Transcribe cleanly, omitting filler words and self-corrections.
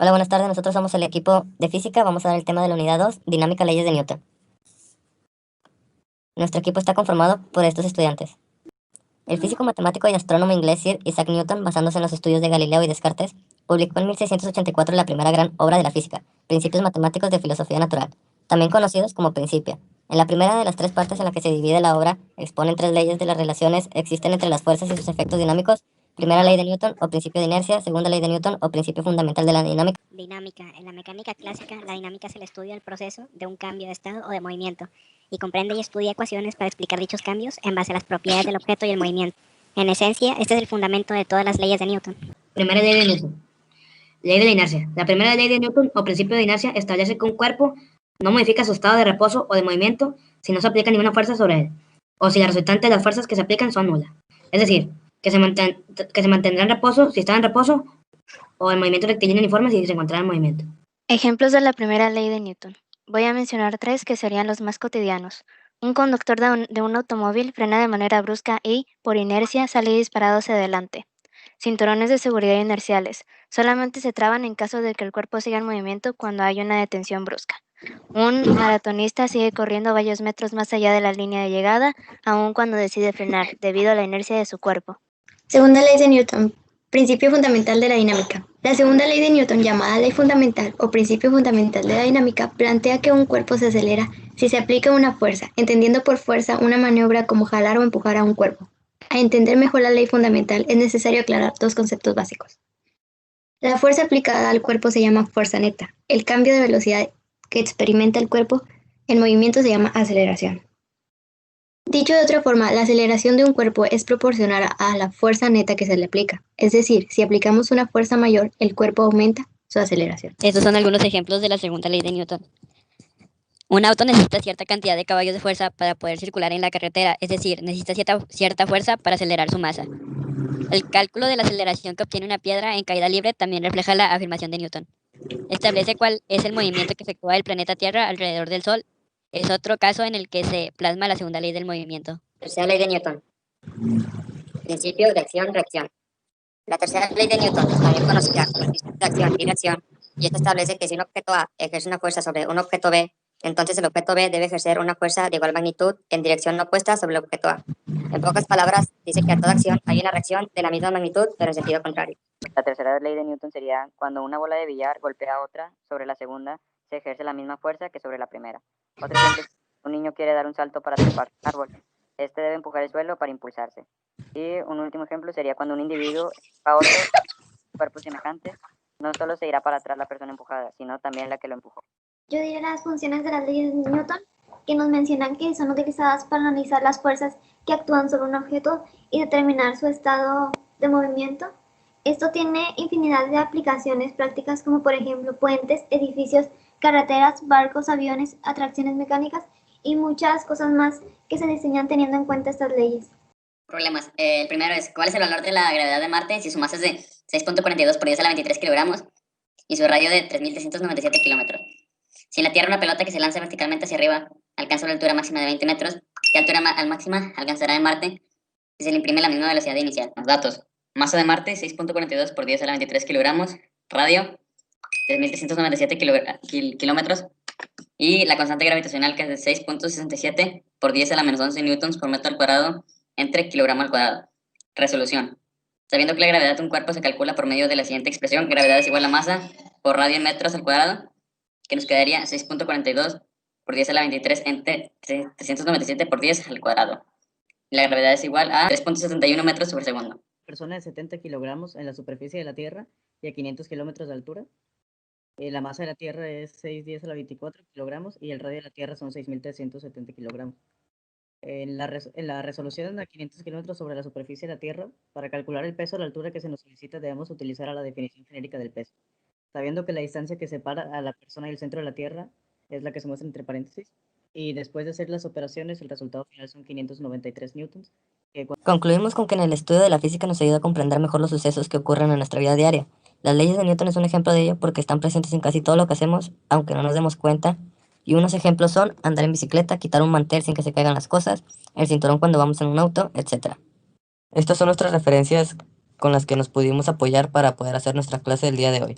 Hola, buenas tardes. Nosotros somos el equipo de física. Vamos a dar el tema de la unidad 2, dinámica, leyes de Newton. Nuestro equipo está conformado por estos estudiantes. El físico, matemático y astrónomo inglés Sir Isaac Newton, basándose en los estudios de Galileo y Descartes, publicó en 1684 la primera gran obra de la física, Principios matemáticos de filosofía natural, también conocidos como Principia. En la primera de las tres partes en la que se divide la obra, exponen tres leyes de las relaciones existen entre las fuerzas y sus efectos dinámicos. Primera ley de Newton o principio de inercia, segunda ley de Newton o principio fundamental de la dinámica. Dinámica. En la mecánica clásica, la dinámica es el estudio del proceso de un cambio de estado o de movimiento, y comprende y estudia ecuaciones para explicar dichos cambios en base a las propiedades del objeto y el movimiento. En esencia, este es el fundamento de todas las leyes de Newton. Primera ley de Newton. Ley de la inercia. La primera ley de Newton o principio de inercia establece que un cuerpo no modifica su estado de reposo o de movimiento si no se aplica ninguna fuerza sobre él, o si la resultante de las fuerzas que se aplican son nulas. Es decir, que se mantendrá en reposo si está en reposo, o en movimiento rectilíneo uniforme si se encontrará en movimiento. Ejemplos de la primera ley de Newton. Voy a mencionar tres que serían los más cotidianos. Un conductor de un automóvil frena de manera brusca y, por inercia, sale disparado hacia adelante. Cinturones de seguridad inerciales. Solamente se traban en caso de que el cuerpo siga en movimiento cuando hay una detención brusca. Un maratonista sigue corriendo varios metros más allá de la línea de llegada, aun cuando decide frenar, debido a la inercia de su cuerpo. Segunda ley de Newton, principio fundamental de la dinámica. La segunda ley de Newton, llamada ley fundamental o principio fundamental de la dinámica, plantea que un cuerpo se acelera si se aplica una fuerza, entendiendo por fuerza una maniobra como jalar o empujar a un cuerpo. A entender mejor la ley fundamental es necesario aclarar dos conceptos básicos. La fuerza aplicada al cuerpo se llama fuerza neta. El cambio de velocidad que experimenta el cuerpo en movimiento se llama aceleración. Dicho de otra forma, la aceleración de un cuerpo es proporcional a la fuerza neta que se le aplica. Es decir, si aplicamos una fuerza mayor, el cuerpo aumenta su aceleración. Estos son algunos ejemplos de la segunda ley de Newton. Un auto necesita cierta cantidad de caballos de fuerza para poder circular en la carretera, es decir, necesita cierta fuerza para acelerar su masa. El cálculo de la aceleración que obtiene una piedra en caída libre también refleja la afirmación de Newton. Establece cuál es el movimiento que efectúa el planeta Tierra alrededor del Sol. Es otro caso en el que se plasma la segunda ley del movimiento. Tercera ley de Newton. Principio de acción-reacción. La tercera ley de Newton, también conocida como el principio de acción y reacción, y esto establece que si un objeto A ejerce una fuerza sobre un objeto B, entonces el objeto B debe ejercer una fuerza de igual magnitud en dirección opuesta sobre el objeto A. En pocas palabras, dice que a toda acción hay una reacción de la misma magnitud, pero en sentido contrario. La tercera ley de Newton sería cuando una bola de billar golpea a otra sobre la segunda, se ejerce la misma fuerza que sobre la primera. Otro ejemplo es un niño quiere dar un salto para trepar un árbol. Este debe empujar el suelo para impulsarse. Y un último ejemplo sería cuando un individuo empuja a otro cuerpo semejante, no solo se irá para atrás la persona empujada, sino también la que lo empujó. Yo diré las funciones de las leyes de Newton, que nos mencionan que son utilizadas para analizar las fuerzas que actúan sobre un objeto y determinar su estado de movimiento. Esto tiene infinidad de aplicaciones prácticas como por ejemplo puentes, edificios, carreteras, barcos, aviones, atracciones mecánicas y muchas cosas más que se diseñan teniendo en cuenta estas leyes. Problemas. El primero es, ¿cuál es el valor de la gravedad de Marte si su masa es de 6.42 por 10 a la 23 kilogramos y su radio de 3.397 kilómetros? Si en la Tierra una pelota que se lanza verticalmente hacia arriba alcanza una altura máxima de 20 metros, ¿qué altura máxima alcanzará en Marte si se le imprime la misma velocidad inicial? Los datos. Masa de Marte, 6.42 por 10 a la 23 kilogramos. Radio, 3.397 kilómetros. Y la constante gravitacional, que es de 6.67 por 10 a la menos 11 newtons por metro al cuadrado entre kilogramo al cuadrado. Resolución. Sabiendo que la gravedad de un cuerpo se calcula por medio de la siguiente expresión, gravedad es igual a masa por radio en metros al cuadrado, que nos quedaría 6.42 por 10 a la 23 entre 397 por 10 al cuadrado. La gravedad es igual a 3.71 metros sobre segundo. Persona de 70 kilogramos en la superficie de la Tierra y a 500 kilómetros de altura. La masa de la Tierra es 6 10 a la 24 kilogramos y el radio de la Tierra son 6.370 kilogramos. En la resolución a 500 kilómetros sobre la superficie de la Tierra, para calcular el peso a la altura que se nos solicita debemos utilizar la definición genérica del peso, sabiendo que la distancia que separa a la persona y el centro de la Tierra es la que se muestra entre paréntesis, y después de hacer las operaciones el resultado final son 593 newtons. Concluimos con que en el estudio de la física nos ayuda a comprender mejor los sucesos que ocurren en nuestra vida diaria. Las leyes de Newton es un ejemplo de ello porque están presentes en casi todo lo que hacemos, aunque no nos demos cuenta. Y unos ejemplos son andar en bicicleta, quitar un mantel sin que se caigan las cosas, el cinturón cuando vamos en un auto, etc. Estas son nuestras referencias con las que nos pudimos apoyar para poder hacer nuestra clase del día de hoy.